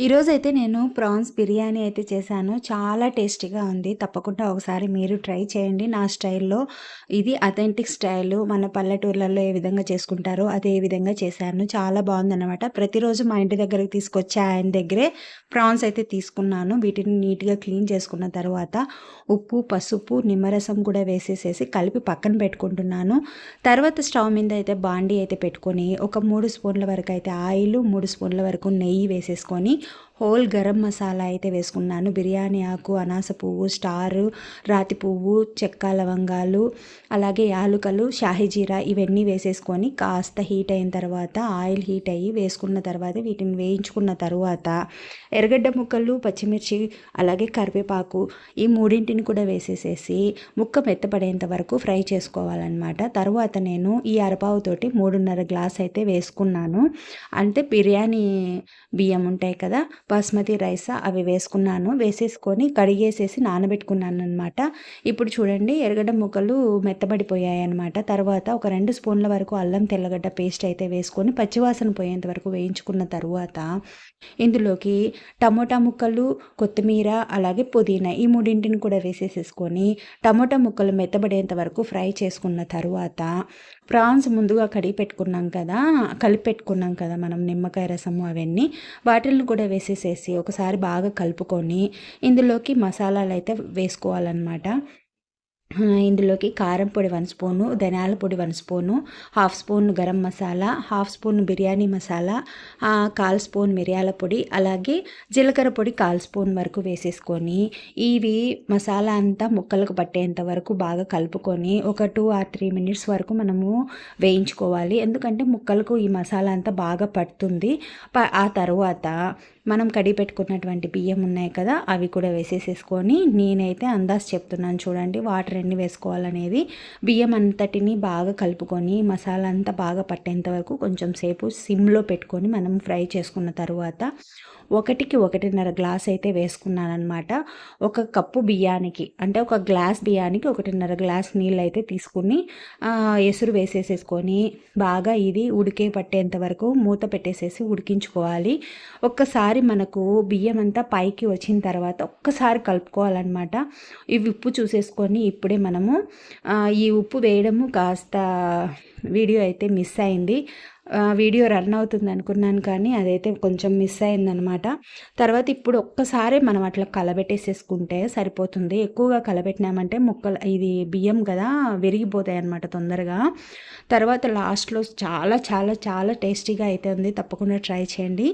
ఈరోజైతే నేను ప్రాన్స్ బిర్యానీ అయితే చేశాను. చాలా టేస్టీగా ఉంది. తప్పకుండా ఒకసారి మీరు ట్రై చేయండి నా స్టైల్‌లో. ఇది అథెంటిక్ స్టైలు. మన పల్లెటూర్లలో ఏ విధంగా చేసుకుంటారో అదే విధంగా చేశాను. చాలా బావుందనమాట. ప్రతిరోజు మా ఇంటి దగ్గరకి తీసుకొచ్చి ఆయన దగ్గరే ప్రాన్స్ అయితే తీసుకున్నాను. వీటిని నీట్‌గా క్లీన్ చేసుకున్న తర్వాత ఉప్పు, పసుపు, నిమ్మరసం కూడా వేసేసేసి కలిపి పక్కన పెట్టుకుంటున్నాను. తర్వాత స్టవ్ మీద అయితే బాండీ అయితే పెట్టుకొని ఒక 3 స్పూన్ల వరకు అయితే ఆయిలు, 3 స్పూన్ల వరకు నెయ్యి వేసేసుకొని హోల్ గరం మసాలా అయితే వేసుకున్నాను. బిర్యానీ ఆకు, అనాస పువ్వు, స్టారు, రాతి పువ్వు, చెక్క, లవంగాలు, అలాగే యాలుకలు, షాహీ జీరా ఇవన్నీ వేసేసుకొని కాస్త హీట్ అయిన తర్వాత ఆయిల్ హీట్ అయ్యి వేసుకున్న తర్వాత వీటిని వేయించుకున్న తర్వాత ఎర్రగడ్డ ముక్కలు, పచ్చిమిర్చి, అలాగే కరివేపాకు ఈ మూడింటిని కూడా వేసేసేసి ముక్క మెత్తపడేంత వరకు ఫ్రై చేసుకోవాలన్నమాట. తర్వాత నేను ఈ అరపావుతోటి 3.5 గ్లాస్ అయితే వేసుకున్నాను. అంటే బిర్యానీ బియ్యం ఉంటాయి కదా, బాస్మతి రైస్ అవి వేసుకున్నాను. వేసేసుకొని కడిగేసేసి నానబెట్టుకున్నాననమాట. ఇప్పుడు చూడండి ఎర్రగడ్డ ముక్కలు మెత్తబడిపోయాయన్నమాట. తర్వాత ఒక 2 స్పూన్ల వరకు అల్లం తెల్లగడ్డ పేస్ట్ అయితే వేసుకొని పచ్చివాసన పోయేంత వరకు వేయించుకున్న తరువాత ఇందులోకి టమోటా ముక్కలు, కొత్తిమీర, అలాగే పుదీనా ఈ మూడింటిని కూడా వేసేసేసుకొని టమోటా ముక్కలు మెత్తబడేంత వరకు ఫ్రై చేసుకున్న తరువాత ప్రాన్స్ ముందుగా కడిగి పెట్టుకున్నాం కదా, కలిపి పెట్టుకున్నాం కదా మనం నిమ్మకాయ రసము అవన్నీ, వాటిని కూడా వేసేసేసి ఒకసారి బాగా కలుపుకొని ఇందులోకి మసాలాలు అయితే వేసుకోవాలన్నమాట. ఇందులోకి కారం పొడి 1 స్పూను, ధనియాల పొడి 1 spoon, half spoon garam masala, half spoon biryani masala, 1/4 spoon మిరియాల పొడి, అలాగే జీలకర్ర పొడి 1/4 స్పూన్ వరకు వేసేసుకొని ఇవి మసాలా అంతా ముక్కలకు పట్టేంత వరకు బాగా కలుపుకొని ఒక 2 ఆర్ 3 మినిట్స్ వరకు మనము వేయించుకోవాలి. ఎందుకంటే ముక్కలకు ఈ మసాలా అంతా బాగా పడుతుంది. ఆ తర్వాత మనం కడిగి పెట్టుకున్నటువంటి బియ్యం ఉన్నాయి కదా, అవి కూడా వేసేసేసుకొని నేనైతే అందాజు చెప్తున్నాను చూడండి వాటర్ ఎన్ని వేసుకోవాలనేది. బియ్యం అంతటిని బాగా కలుపుకొని మసాలా అంతా బాగా పట్టేంత వరకు కొంచెం సేపు సిమ్లో పెట్టుకొని మనం ఫ్రై చేసుకున్న తర్వాత 1కి 1.5 గ్లాస్ అయితే వేసుకున్నానమాట. ఒక కప్పు బియ్యానికి అంటే ఒక గ్లాస్ బియ్యానికి 1.5 గ్లాస్ నీళ్ళు అయితే తీసుకుని ఎసురు వేసేసేసుకొని బాగా ఇది ఉడికే పట్టేంత వరకు మూత పెట్టేసేసి ఉడికించుకోవాలి. ఒక్కసారి మనకు బియ్యం అంతా పైకి వచ్చిన తర్వాత ఒక్కసారి కలుపుకోవాలన్నమాట. ఇవి ఉప్పు చూసేసుకొని ఇప్పుడే మనము ఈ ఉప్పు వేయడము కాస్త వీడియో అయితే మిస్ అయింది. వీడియో రన్ అవుతుంది అనుకున్నాను కానీ అదైతే కొంచెం మిస్ అయిందనమాట. తర్వాత ఇప్పుడు ఒక్కసారి మనం అట్లా కలబెట్టేసేసుకుంటే సరిపోతుంది. ఎక్కువగా కలబెట్టినామంటే ముక్కలు ఇది బియ్యం కదా విరిగిపోతాయి అన్నమాట తొందరగా. తర్వాత లాస్ట్లో చాలా చాలా చాలా టేస్టీగా అయితే ఉంది. తప్పకుండా ట్రై చేయండి.